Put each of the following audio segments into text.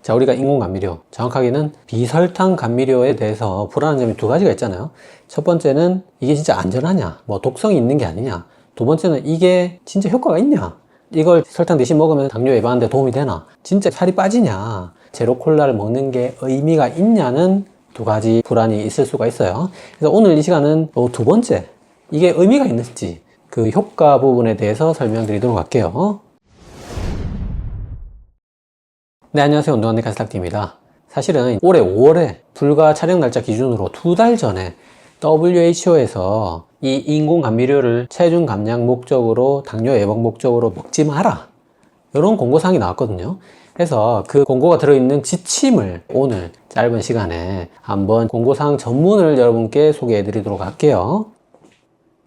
자, 우리가 인공감미료, 정확하게는 비설탕 감미료에 대해서 불안한 점이 두 가지가 있잖아요. 첫 번째는 이게 진짜 안전하냐, 뭐 독성이 있는 게 아니냐. 두 번째는 이게 진짜 효과가 있냐. 이걸 설탕 대신 먹으면 당뇨 예방하는 데 도움이 되나. 진짜 살이 빠지냐. 제로 콜라를 먹는 게 의미가 있냐는 두 가지 불안이 있을 수가 있어요. 그래서 오늘 이 시간은 두 번째, 이게 의미가 있는지 그 효과 부분에 대해서 설명드리도록 할게요. 네, 안녕하세요. 운동하는 가스닥터입니다. 사실은 올해 5월에 불과 촬영 날짜 기준으로 2달 전에 WHO에서 이 인공감미료를 체중 감량 목적으로, 당뇨 예방 목적으로 먹지 마라, 이런 공고사항이 나왔거든요. 그래서 그 공고가 들어있는 지침을 오늘 짧은 시간에 한번 공고사항 전문을 여러분께 소개해 드리도록 할게요.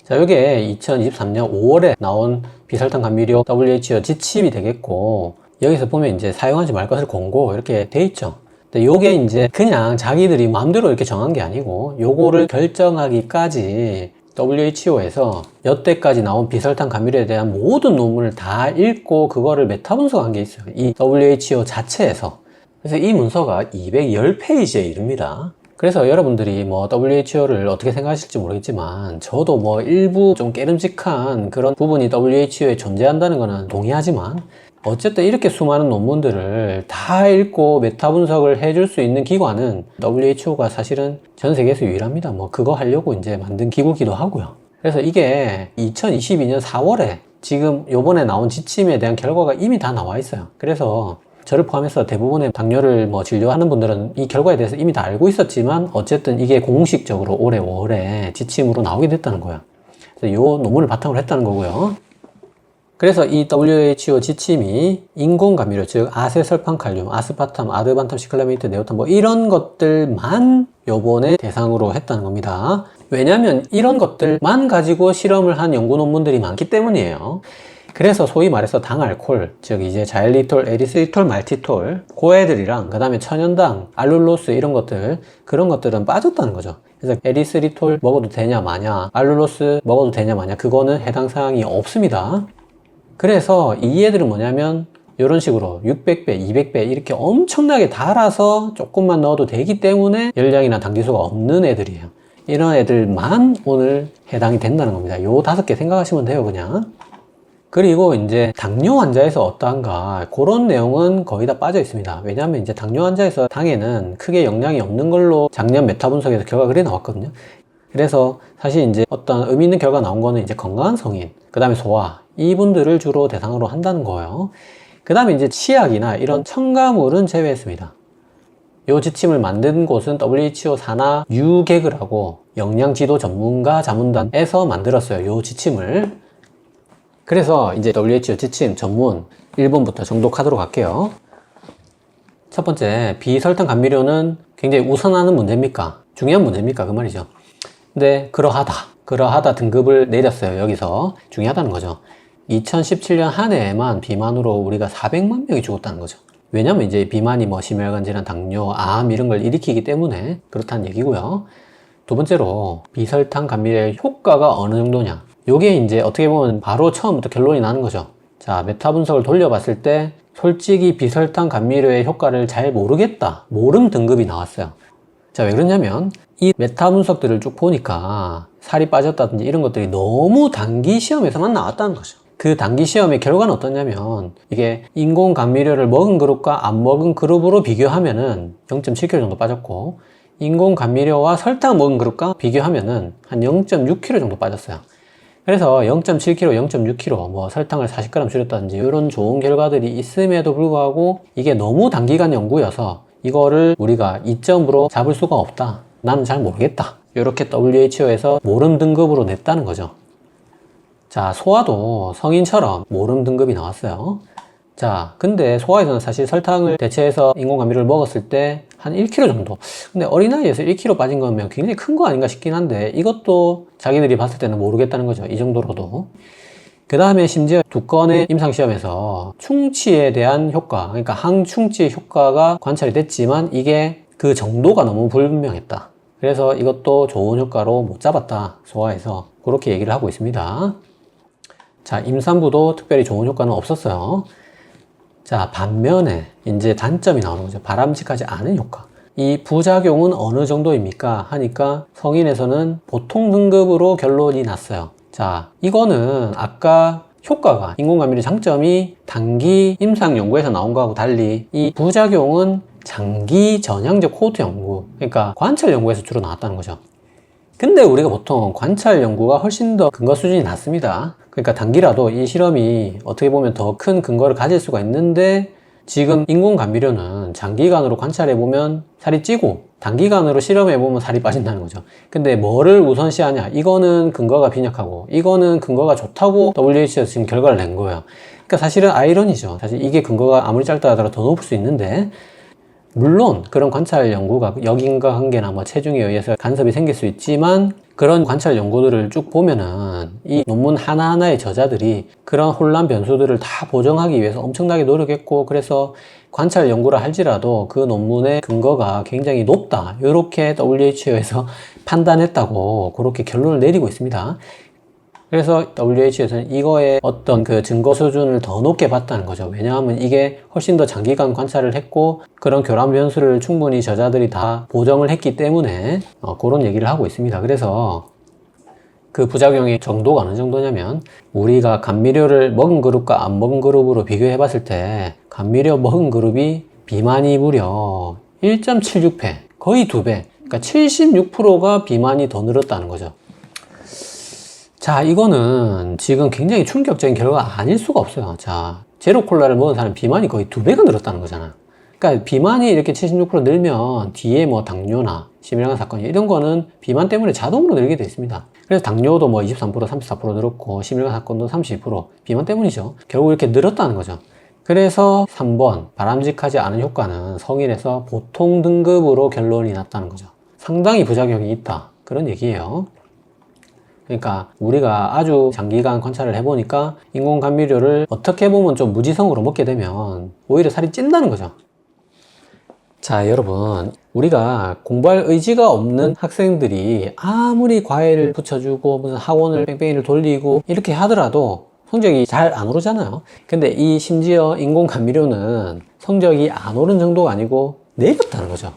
자, 이게 2023년 5월에 나온 비설탕 감미료 WHO 지침이 되겠고, 여기서 보면 이제 사용하지 말 것을 공고 이렇게 돼 있죠. 근데 요게 이제 그냥 자기들이 마음대로 이렇게 정한 게 아니고, 요거를 결정하기까지 WHO에서 여태까지 나온 비설탕 감미료에 대한 모든 논문을 다 읽고 그거를 메타 분석한 게 있어요. 이 WHO 자체에서. 그래서 이 문서가 210페이지에 이릅니다. 그래서 여러분들이 뭐 WHO를 어떻게 생각하실지 모르겠지만, 저도 뭐 일부 좀 깨름직한 그런 부분이 WHO에 존재한다는 거는 동의하지만, 어쨌든 이렇게 수많은 논문들을 다 읽고 메타 분석을 해줄 수 있는 기관은 WHO가 사실은 전 세계에서 유일합니다. 뭐 그거 하려고 이제 만든 기구기도 하고요. 그래서 이게 2022년 4월에 지금 요번에 나온 지침에 대한 결과가 이미 다 나와 있어요. 그래서 저를 포함해서 대부분의 당뇨를 뭐 진료하는 분들은 이 결과에 대해서 이미 다 알고 있었지만, 어쨌든 이게 공식적으로 올해 5월에 지침으로 나오게 됐다는 거예요. 그래서 요 논문을 바탕으로 했다는 거고요. 그래서 이 WHO 지침이 인공감미료, 즉 아세설판칼륨, 아스파탐, 아드반탐, 시클라메이트, 네오탐 뭐 이런 것들만 요번에 대상으로 했다는 겁니다. 왜냐하면 이런 것들만 가지고 실험을 한 연구 논문들이 많기 때문이에요. 그래서 소위 말해서 당알콜, 즉 이제 자일리톨, 에리스리톨, 말티톨, 그 애들이랑 그 다음에 천연당, 알룰로스 이런 것들, 그런 것들은 빠졌다는 거죠. 그래서 에리스리톨 먹어도 되냐 마냐, 알룰로스 먹어도 되냐 마냐, 그거는 해당 사항이 없습니다. 그래서 이 애들은 뭐냐면 이런 식으로 600배, 200배 이렇게 엄청나게 달아서 조금만 넣어도 되기 때문에 열량이나 당지수가 없는 애들이에요. 이런 애들만 오늘 해당이 된다는 겁니다. 요 5개 생각하시면 돼요, 그냥. 그리고 이제 당뇨 환자에서 어떠한가, 그런 내용은 거의 다 빠져 있습니다. 왜냐하면 이제 당뇨 환자에서 당에는 크게 영향이 없는 걸로 작년 메타 분석에서 결과가 그래 나왔거든요. 그래서 사실 이제 어떤 의미 있는 결과가 나온 거는 이제 건강한 성인, 그 다음에 소아, 이분들을 주로 대상으로 한다는 거예요. 그 다음에 이제 치약이나 이런 첨가물은 제외했습니다. 이 지침을 만든 곳은 WHO 산하 유개그라고 영양지도 전문가 자문단에서 만들었어요, 이 지침을. 그래서 이제 WHO 지침 전문 1번부터 정독하도록 할게요. 첫 번째, 비설탕 감미료는 굉장히 우선하는 문제입니까? 중요한 문제입니까? 그 말이죠. 근데 그러하다 등급을 내렸어요. 여기서 중요하다는 거죠. 2017년 한 해에만 비만으로 우리가 400만 명이 죽었다는 거죠. 왜냐면 이제 비만이 뭐 심혈관 질환, 당뇨, 암 이런 걸 일으키기 때문에 그렇다는 얘기고요. 두 번째로 비설탕 감미료의 효과가 어느 정도냐, 요게 이제 어떻게 보면 바로 처음부터 결론이 나는 거죠. 자, 메타 분석을 돌려봤을 때 솔직히 비설탕 감미료의 효과를 잘 모르겠다, 모름 등급이 나왔어요. 자, 왜 그러냐면 이 메타 분석들을 쭉 보니까 살이 빠졌다든지 이런 것들이 너무 단기 시험에서만 나왔다는 거죠. 그 단기 시험의 결과는 어떠냐면, 이게 인공감미료를 먹은 그룹과 안 먹은 그룹으로 비교하면은 0.7kg 정도 빠졌고, 인공감미료와 설탕 먹은 그룹과 비교하면은 한 0.6kg 정도 빠졌어요. 그래서 0.7kg, 0.6kg, 뭐 설탕을 40g 줄였다든지 이런 좋은 결과들이 있음에도 불구하고 이게 너무 단기간 연구여서 이거를 우리가 이점으로 잡을 수가 없다, 나는 잘 모르겠다, 이렇게 WHO에서 모름 등급으로 냈다는 거죠. 자, 소아도 성인처럼 모름 등급이 나왔어요. 자, 근데 소아에서는 사실 설탕을 대체해서 인공감미료를 먹었을 때 한 1kg 정도. 근데 어린아이에서 1kg 빠진 거면 굉장히 큰 거 아닌가 싶긴 한데, 이것도 자기들이 봤을 때는 모르겠다는 거죠, 이 정도로도. 그 다음에 심지어 2건의 임상시험에서 충치에 대한 효과, 그러니까 항충치 효과가 관찰이 됐지만 이게 그 정도가 너무 불분명했다. 그래서 이것도 좋은 효과로 못 잡았다, 소아에서. 그렇게 얘기를 하고 있습니다. 자, 임산부도 특별히 좋은 효과는 없었어요. 자, 반면에 이제 단점이 나오는 거죠. 바람직하지 않은 효과. 이 부작용은 어느 정도입니까? 하니까 성인에서는 보통 등급으로 결론이 났어요. 자, 이거는 아까 효과가, 인공감미료 장점이 단기 임상 연구에서 나온 거하고 달리 이 부작용은 장기 전향적 코호트 연구, 그러니까 관찰 연구에서 주로 나왔다는 거죠. 근데 우리가 보통 관찰 연구가 훨씬 더 근거 수준이 낮습니다. 그러니까 단기라도 이 실험이 어떻게 보면 더 큰 근거를 가질 수가 있는데, 지금 인공감미료는 장기간으로 관찰해보면 살이 찌고 단기간으로 실험해보면 살이 빠진다는 거죠. 근데 뭐를 우선시하냐, 이거는 근거가 빈약하고 이거는 근거가 좋다고 WHO에서 지금 결과를 낸 거예요. 그러니까 사실은 아이러니죠. 사실 이게 근거가 아무리 짧다 하더라도 더 높을 수 있는데, 물론 그런 관찰 연구가 역인과 관계나 뭐 체중에 의해서 간섭이 생길 수 있지만, 그런 관찰 연구들을 쭉 보면은 이 논문 하나하나의 저자들이 그런 혼란 변수들을 다 보정하기 위해서 엄청나게 노력했고, 그래서 관찰 연구를 할지라도 그 논문의 근거가 굉장히 높다, 이렇게 WHO에서 판단했다고 그렇게 결론을 내리고 있습니다. 그래서 WHO에서는 이거의 어떤 그 증거 수준을 더 높게 봤다는 거죠. 왜냐하면 이게 훨씬 더 장기간 관찰을 했고, 그런 교란 변수를 충분히 저자들이 다 보정을 했기 때문에 그런 얘기를 하고 있습니다. 그래서 그 부작용의 정도가 어느 정도냐면, 우리가 감미료를 먹은 그룹과 안 먹은 그룹으로 비교해 봤을 때 감미료 먹은 그룹이 비만이 무려 1.76배, 거의 2배, 그러니까 76%가 비만이 더 늘었다는 거죠. 자, 이거는 지금 굉장히 충격적인 결과가 아닐 수가 없어요. 자, 제로 콜라를 먹은 사람 비만이 거의 2배가 늘었다는 거잖아요. 그러니까 비만이 이렇게 76% 늘면 뒤에 뭐 당뇨나 심혈관 사건 이런 거는 비만 때문에 자동으로 늘게 되어 있습니다. 그래서 당뇨도 뭐 23%, 34% 늘었고, 심혈관 사건도 32%, 비만 때문이죠. 결국 이렇게 늘었다는 거죠. 그래서 3번 바람직하지 않은 효과는 성인에서 보통 등급으로 결론이 났다는 거죠. 상당히 부작용이 있다, 그런 얘기예요. 그러니까 우리가 아주 장기간 관찰을 해보니까 인공감미료를 어떻게 보면 좀 무지성으로 먹게 되면 오히려 살이 찐다는 거죠. 자, 여러분, 우리가 공부할 의지가 없는 학생들이 아무리 과외를 붙여주고 무슨 학원을 뺑뺑이를 돌리고 이렇게 하더라도 성적이 잘 안 오르잖아요. 근데 이 심지어 인공감미료는 성적이 안 오른 정도가 아니고 내렸다는 거죠.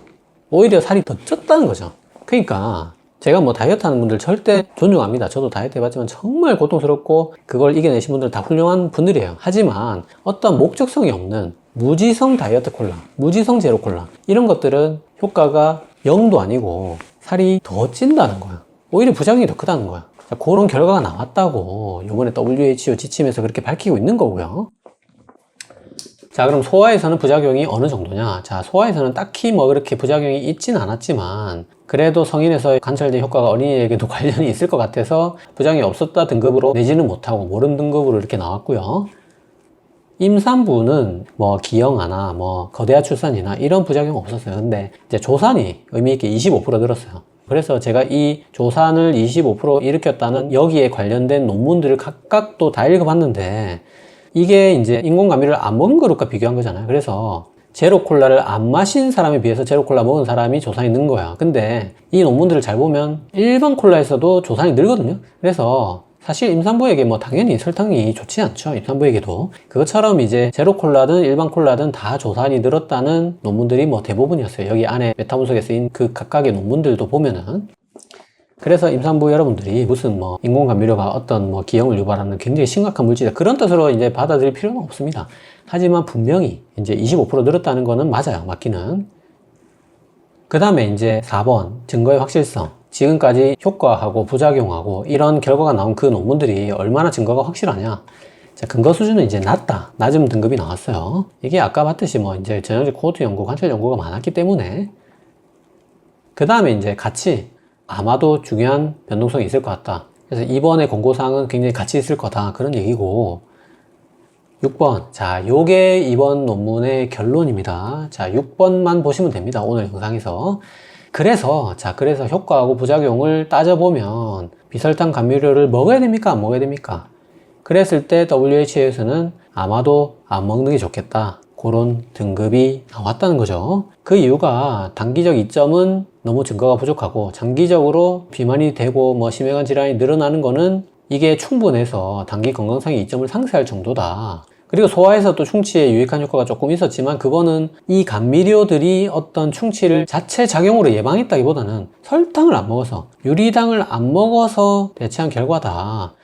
오히려 살이 더 쪘다는 거죠. 그러니까 제가 뭐 다이어트 하는 분들 절대 존중합니다. 저도 다이어트 해봤지만 정말 고통스럽고 그걸 이겨내신 분들 다 훌륭한 분들이에요. 하지만 어떤 목적성이 없는 무지성 다이어트 콜라, 무지성 제로 콜라, 이런 것들은 효과가 0도 아니고 살이 더 찐다는 거야. 오히려 부작용이 더 크다는 거야. 자, 그런 결과가 나왔다고 이번에 WHO 지침에서 그렇게 밝히고 있는 거고요. 자, 그럼 소아에서는 부작용이 어느 정도냐? 자, 소아에서는 딱히 뭐 그렇게 부작용이 있진 않았지만 그래도 성인에서 관찰된 효과가 어린이에게도 관련이 있을 것 같아서 부작용이 없었다 등급으로 내지는 못하고 모른 등급으로 이렇게 나왔고요. 임산부는 뭐 기형아나 뭐 거대아 출산이나 이런 부작용 없었어요. 근데 이제 조산이 의미있게 25% 늘었어요. 그래서 제가 이 조산을 25% 일으켰다는 여기에 관련된 논문들을 각각 또 다 읽어봤는데, 이게 이제 인공감미료를 안 먹은 그룹과 비교한 거잖아요. 그래서 제로 콜라를 안 마신 사람에 비해서 제로 콜라 먹은 사람이 조산이 는 거야. 근데 이 논문들을 잘 보면 일반 콜라에서도 조산이 늘거든요. 그래서 사실 임산부에게 뭐 당연히 설탕이 좋지 않죠. 임산부에게도. 그것처럼 이제 제로 콜라든 일반 콜라든 다 조산이 늘었다는 논문들이 뭐 대부분이었어요. 여기 안에 메타분석에 쓰인 그 각각의 논문들도 보면은. 그래서 임산부 여러분들이 무슨 뭐 인공감미료가 어떤 뭐 기형을 유발하는 굉장히 심각한 물질이다, 그런 뜻으로 이제 받아들일 필요는 없습니다. 하지만 분명히 이제 25% 늘었다는 거는 맞아요. 맞기는. 그 다음에 이제 4번 증거의 확실성. 지금까지 효과하고 부작용하고 이런 결과가 나온 그 논문들이 얼마나 증거가 확실하냐. 자, 근거 수준은 이제 낮다, 낮은 등급이 나왔어요. 이게 아까 봤듯이 뭐 이제 전형적 코호트 연구, 관찰 연구가 많았기 때문에. 그 다음에 이제 가치. 아마도 중요한 변동성이 있을 것 같다. 그래서 이번에 권고사항은 굉장히 가치 있을 거다, 그런 얘기고. 6번. 자, 요게 이번 논문의 결론입니다. 자, 6번만 보시면 됩니다. 오늘 영상에서. 그래서 효과하고 부작용을 따져보면 비설탕 감미료를 먹어야 됩니까? 안 먹어야 됩니까? 그랬을 때 WHO에서는 아마도 안 먹는 게 좋겠다, 그런 등급이 나왔다는 거죠. 그 이유가 단기적 이점은 너무 증거가 부족하고, 장기적으로 비만이 되고 뭐 심혈관 질환이 늘어나는 거는 이게 충분해서 단기 건강상의 이점을 상쇄할 정도다. 그리고 소화에서 또 충치에 유익한 효과가 조금 있었지만 그거는 이 감미료들이 어떤 충치를 자체 작용으로 예방했다기보다는 설탕을 안 먹어서, 유리당을 안 먹어서 대체한 결과다.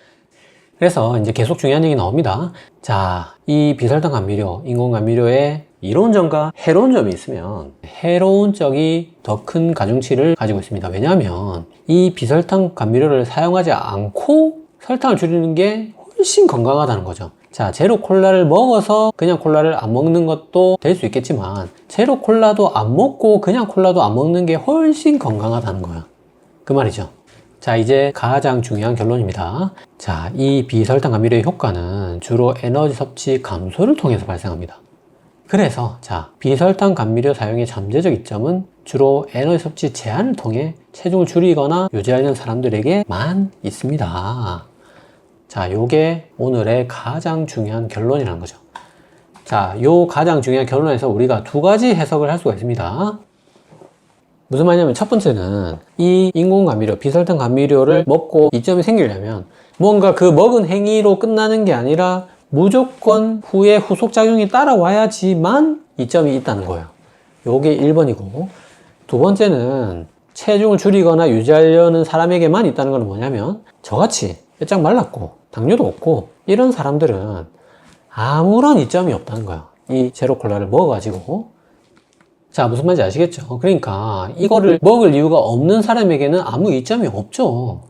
그래서 이제 계속 중요한 얘기 나옵니다. 자, 이 비설탕 감미료, 인공 감미료에 이로운 점과 해로운 점이 있으면 해로운 쪽이 더 큰 가중치를 가지고 있습니다. 왜냐하면 이 비설탕 감미료를 사용하지 않고 설탕을 줄이는 게 훨씬 건강하다는 거죠. 자, 제로 콜라를 먹어서 그냥 콜라를 안 먹는 것도 될 수 있겠지만 제로 콜라도 안 먹고 그냥 콜라도 안 먹는 게 훨씬 건강하다는 거야. 그 말이죠. 자, 이제 가장 중요한 결론입니다. 자, 이 비설탕 감미료의 효과는 주로 에너지 섭취 감소를 통해서 발생합니다. 그래서 자, 비설탕 감미료 사용의 잠재적 이점은 주로 에너지 섭취 제한을 통해 체중을 줄이거나 유지하려는 사람들에게만 있습니다. 자, 요게 오늘의 가장 중요한 결론이라는 거죠. 자, 요 가장 중요한 결론에서 우리가 두 가지 해석을 할 수가 있습니다. 무슨 말이냐면 첫 번째는 이 인공 감미료, 비설탕 감미료를 먹고 이점이 생기려면 뭔가 그 먹은 행위로 끝나는 게 아니라 무조건 후에 후속작용이 따라와야지만 이점이 있다는 거예요. 요게 1번이고, 두 번째는 체중을 줄이거나 유지하려는 사람에게만 있다는 건 뭐냐면 저같이 뼈짝 말랐고 당뇨도 없고 이런 사람들은 아무런 이점이 없다는 거예요. 이 제로콜라를 먹어가지고. 자, 무슨 말인지 아시겠죠? 그러니까 이거를 먹을 이유가 없는 사람에게는 아무 이점이 없죠.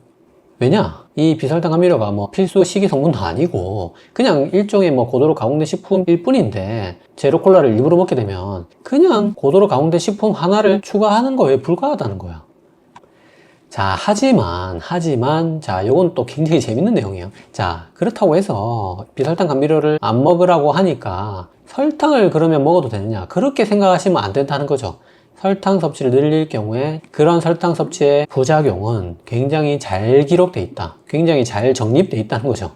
왜냐? 이 비설탕 감미료가 뭐 필수 식이 성분도 아니고 그냥 일종의 뭐 고도로 가공된 식품일 뿐인데 제로콜라를 일부러 먹게 되면 그냥 고도로 가공된 식품 하나를 추가하는 거에 불과하다는 거야. 자, 하지만, 자, 요건 또 굉장히 재밌는 내용이에요. 자, 그렇다고 해서 비설탕 감미료를 안 먹으라고 하니까 설탕을 그러면 먹어도 되느냐? 그렇게 생각하시면 안 된다는 거죠. 설탕 섭취를 늘릴 경우에 그런 설탕 섭취의 부작용은 굉장히 잘 기록돼 있다. 굉장히 잘 정립돼 있다는 거죠.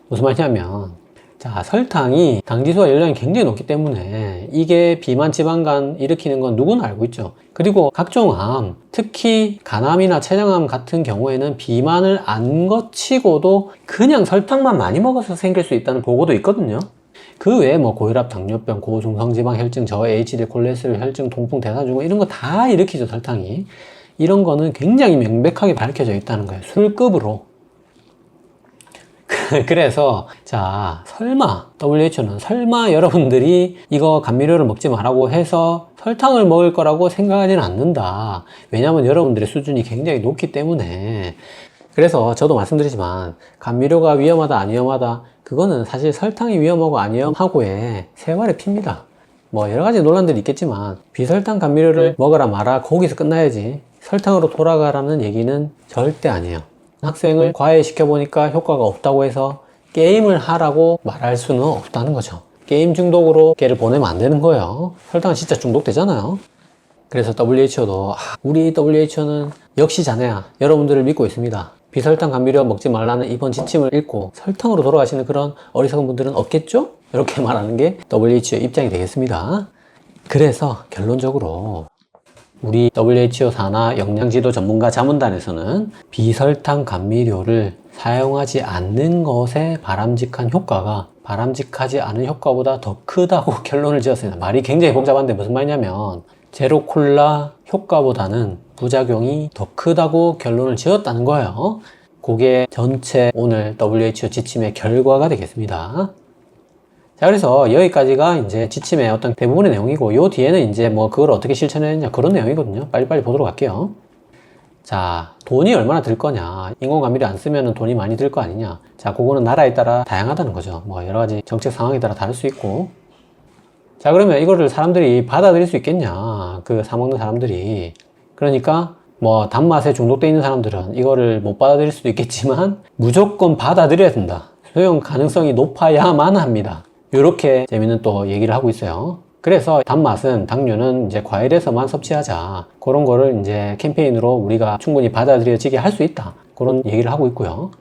무슨 말이냐면, 자, 설탕이 당지수와 열량이 굉장히 높기 때문에 이게 비만 지방간 일으키는 건 누구나 알고 있죠. 그리고 각종 암, 특히 간암이나 췌장암 같은 경우에는 비만을 안 거치고도 그냥 설탕만 많이 먹어서 생길 수 있다는 보고도 있거든요. 그 외에 뭐 고혈압, 당뇨병, 고중성지방 혈증, 저하 HDL, 콜레스테롤 혈증, 통풍, 대사증후 이런 거 다 일으키죠, 설탕이. 이런 거는 굉장히 명백하게 밝혀져 있다는 거예요. 술급으로. 그래서 자, 설마 WHO는 설마 여러분들이 이거 감미료를 먹지 말라고 해서 설탕을 먹을 거라고 생각하지는 않는다. 왜냐하면 여러분들의 수준이 굉장히 높기 때문에. 그래서 저도 말씀드리지만 감미료가 위험하다 안 위험하다 그거는 사실 설탕이 위험하고 안 위험하고의 세월의 피입니다. 뭐 여러 가지 논란들이 있겠지만 비설탕 감미료를 먹어라 마라 거기서 끝나야지 설탕으로 돌아가라는 얘기는 절대 아니에요. 학생을 과외시켜 보니까 효과가 없다고 해서 게임을 하라고 말할 수는 없다는 거죠. 게임 중독으로 걔를 보내면 안 되는 거예요. 설탕은 진짜 중독되잖아요. 그래서 WHO도 우리 WHO는 역시 자네야 여러분들을 믿고 있습니다. 비설탕 감미료 먹지 말라는 이번 지침을 읽고 설탕으로 돌아가시는 그런 어리석은 분들은 없겠죠? 이렇게 말하는 게 WHO 입장이 되겠습니다. 그래서 결론적으로 우리 WHO 산하 영양지도 전문가 자문단에서는 비설탕 감미료를 사용하지 않는 것의 바람직한 효과가 바람직하지 않은 효과보다 더 크다고 결론을 지었습니다. 말이 굉장히 복잡한데 무슨 말이냐면 제로콜라 효과보다는 부작용이 더 크다고 결론을 지었다는 거예요. 그게 전체 오늘 WHO 지침의 결과가 되겠습니다. 자, 그래서 여기까지가 이제 지침의 어떤 대부분의 내용이고, 요 뒤에는 이제 뭐 그걸 어떻게 실천했냐 그런 내용이거든요. 빨리빨리 보도록 할게요. 자, 돈이 얼마나 들 거냐. 인공감미료 안 쓰면 돈이 많이 들 거 아니냐. 자, 그거는 나라에 따라 다양하다는 거죠. 뭐 여러 가지 정책 상황에 따라 다를 수 있고. 자, 그러면 이거를 사람들이 받아들일 수 있겠냐. 그 사먹는 사람들이. 그러니까 뭐 단맛에 중독돼 있는 사람들은 이거를 못 받아들일 수도 있겠지만 무조건 받아들여야 된다. 수용 가능성이 높아야만 합니다. 이렇게 재밌는 또 얘기를 하고 있어요. 그래서 단맛은, 당류는 이제 과일에서만 섭취하자. 그런 거를 이제 캠페인으로 우리가 충분히 받아들여지게 할 수 있다. 그런 얘기를 하고 있고요.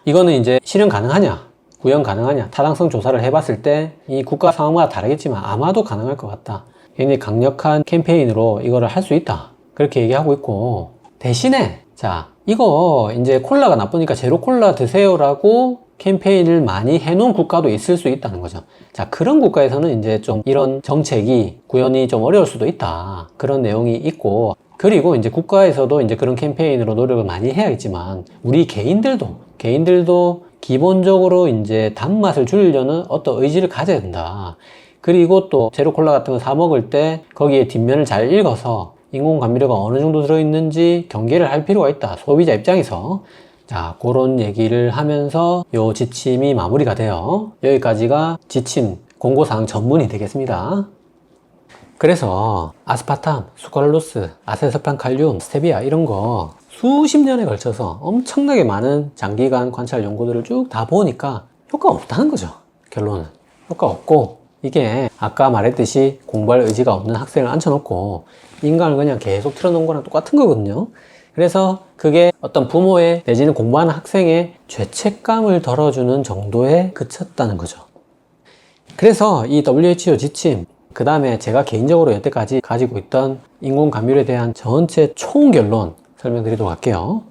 이거는 이제 실현 가능하냐? 구현 가능하냐? 타당성 조사를 해봤을 때 이 국가 상황마다 다르겠지만 아마도 가능할 것 같다. 굉장히 강력한 캠페인으로 이거를 할 수 있다. 그렇게 얘기하고 있고, 대신에 자, 이거 이제 콜라가 나쁘니까 제로 콜라 드세요라고 캠페인을 많이 해놓은 국가도 있을 수 있다는 거죠. 자, 그런 국가에서는 이제 좀 이런 정책이 구현이 좀 어려울 수도 있다. 그런 내용이 있고, 그리고 이제 국가에서도 이제 그런 캠페인으로 노력을 많이 해야겠지만, 우리 개인들도 기본적으로 이제 단맛을 줄이려는 어떤 의지를 가져야 된다. 그리고 또 제로콜라 같은 거 사 먹을 때 거기에 뒷면을 잘 읽어서 인공 감미료가 어느 정도 들어있는지 경계를 할 필요가 있다. 소비자 입장에서. 자, 그런 얘기를 하면서 요 지침이 마무리가 돼요. 여기까지가 지침, 공고사항 전문이 되겠습니다. 그래서 아스파탐, 수크랄로스, 아세트판칼륨, 스테비아 이런 거 수십 년에 걸쳐서 엄청나게 많은 장기간 관찰 연구들을 쭉 다 보니까 효과가 없다는 거죠. 결론은. 효과 없고, 이게 아까 말했듯이 공부할 의지가 없는 학생을 앉혀놓고 인강을 그냥 계속 틀어놓은 거랑 똑같은 거거든요. 그래서 그게 어떤 부모의 내지는 공부하는 학생의 죄책감을 덜어주는 정도에 그쳤다는 거죠. 그래서 이 WHO 지침, 그 다음에 제가 개인적으로 여태까지 가지고 있던 인공 감미료에 대한 전체 총 결론 설명드리도록 할게요.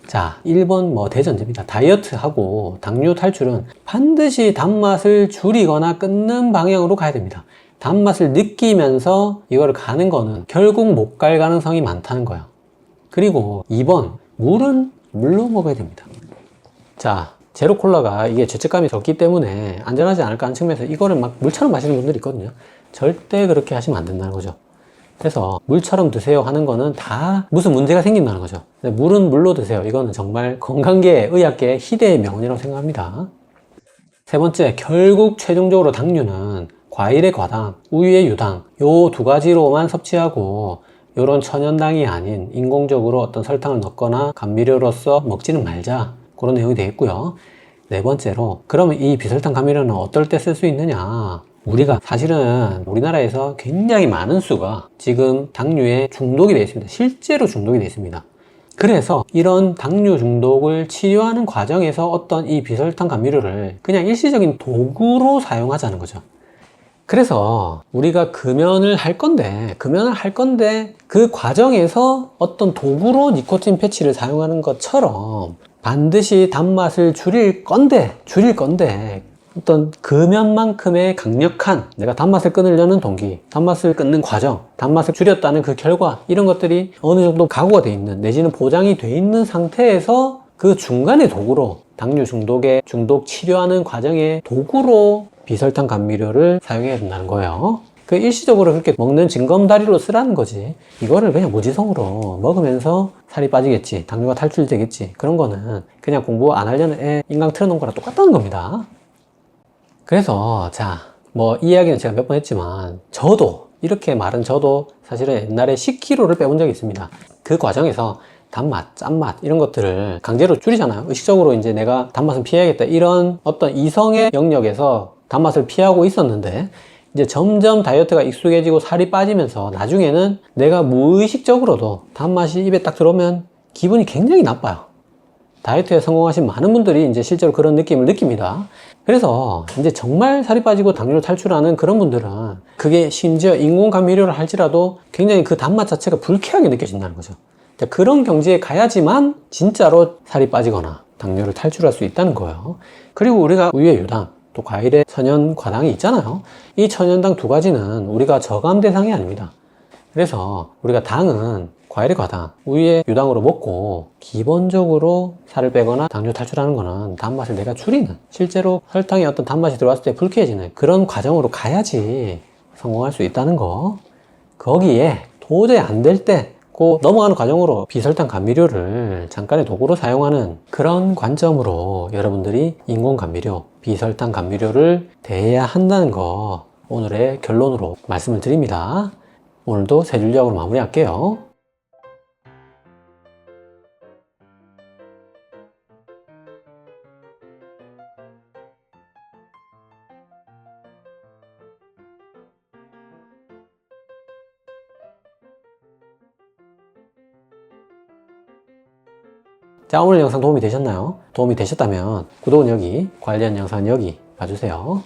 자, 1번 대전제입니다. 다이어트하고 당뇨 탈출은 반드시 단맛을 줄이거나 끊는 방향으로 가야 됩니다. 단맛을 느끼면서 이거를 가는 거는 결국 못 갈 가능성이 많다는 거예요. 그리고 2번, 물은 물로 먹어야 됩니다. 자, 제로콜라가 이게 죄책감이 적기 때문에 안전하지 않을까 하는 측면에서 이거를 막 물처럼 마시는 분들이 있거든요. 절대 그렇게 하시면 안 된다는 거죠. 그래서 물처럼 드세요 하는 거는 다 무슨 문제가 생긴다는 거죠. 물은 물로 드세요. 이거는 정말 건강계, 의학계의 희대의 명언이라고 생각합니다. 세 번째, 결국 최종적으로 당류는 과일의 과당, 우유의 유당 요 두 가지로만 섭취하고 요런 천연당이 아닌 인공적으로 어떤 설탕을 넣거나 감미료로서 먹지는 말자. 그런 내용이 되겠고요. 네 번째로, 그러면 이 비설탕 감미료는 어떨 때 쓸 수 있느냐? 우리가 사실은 우리나라에서 굉장히 많은 수가 지금 당류에 중독이 되어 있습니다. 실제로 중독이 되어 있습니다. 그래서 이런 당류 중독을 치료하는 과정에서 어떤 이 비설탕 감미료를 그냥 일시적인 도구로 사용하자는 거죠. 그래서 우리가 금연을 할 건데 그 과정에서 어떤 도구로 니코틴 패치를 사용하는 것처럼 반드시 단맛을 줄일 건데 어떤 금연만큼의 강력한 내가 단맛을 끊으려는 동기, 단맛을 끊는 과정, 단맛을 줄였다는 그 결과 이런 것들이 어느 정도 각오가 돼 있는 내지는 보장이 돼 있는 상태에서 그 중간의 도구로 당뇨 중독의 중독 치료하는 과정의 도구로 비설탕 감미료를 사용해야 된다는 거예요. 그 일시적으로 그렇게 먹는 징검다리로 쓰라는 거지. 이거를 그냥 무지성으로 먹으면서 살이 빠지겠지, 당뇨가 탈출되겠지, 그런 거는 그냥 공부 안 하려는 애 인강 틀어놓은 거랑 똑같다는 겁니다. 그래서 자, 이 이야기는 제가 몇 번 했지만 이렇게 말은 저도 사실은 옛날에 10kg를 빼본 적이 있습니다. 그 과정에서 단맛, 짠맛 이런 것들을 강제로 줄이잖아요. 의식적으로 이제 내가 단맛은 피해야겠다 이런 어떤 이성의 영역에서 단맛을 피하고 있었는데 이제 점점 다이어트가 익숙해지고 살이 빠지면서 나중에는 내가 무의식적으로도 단맛이 입에 딱 들어오면 기분이 굉장히 나빠요. 다이어트에 성공하신 많은 분들이 이제 실제로 그런 느낌을 느낍니다. 그래서 이제 정말 살이 빠지고 당뇨를 탈출하는 그런 분들은 그게 심지어 인공 감미료를 할지라도 굉장히 그 단맛 자체가 불쾌하게 느껴진다는 거죠. 그런 경지에 가야지만 진짜로 살이 빠지거나 당뇨를 탈출할 수 있다는 거예요. 그리고 우리가 우유의 유당, 또 과일의 천연 과당이 있잖아요. 이 천연당 두 가지는 우리가 저감 대상이 아닙니다. 그래서 우리가 당은 과일의 과당, 우유의 유당으로 먹고 기본적으로 살을 빼거나 당뇨 탈출하는 거는 단맛을 내가 줄이는, 실제로 설탕에 어떤 단맛이 들어왔을 때 불쾌해지는 그런 과정으로 가야지 성공할 수 있다는 거. 거기에 도저히 안 될 때 그 넘어가는 과정으로 비설탕 감미료를 잠깐의 도구로 사용하는 그런 관점으로 여러분들이 인공 감미료, 비설탕 감미료를 대해야 한다는 거 오늘의 결론으로 말씀을 드립니다. 오늘도 세 줄력으로 마무리할게요. 자, 오늘 영상 도움이 되셨나요? 도움이 되셨다면 구독은 여기, 관련 영상은 여기 봐주세요.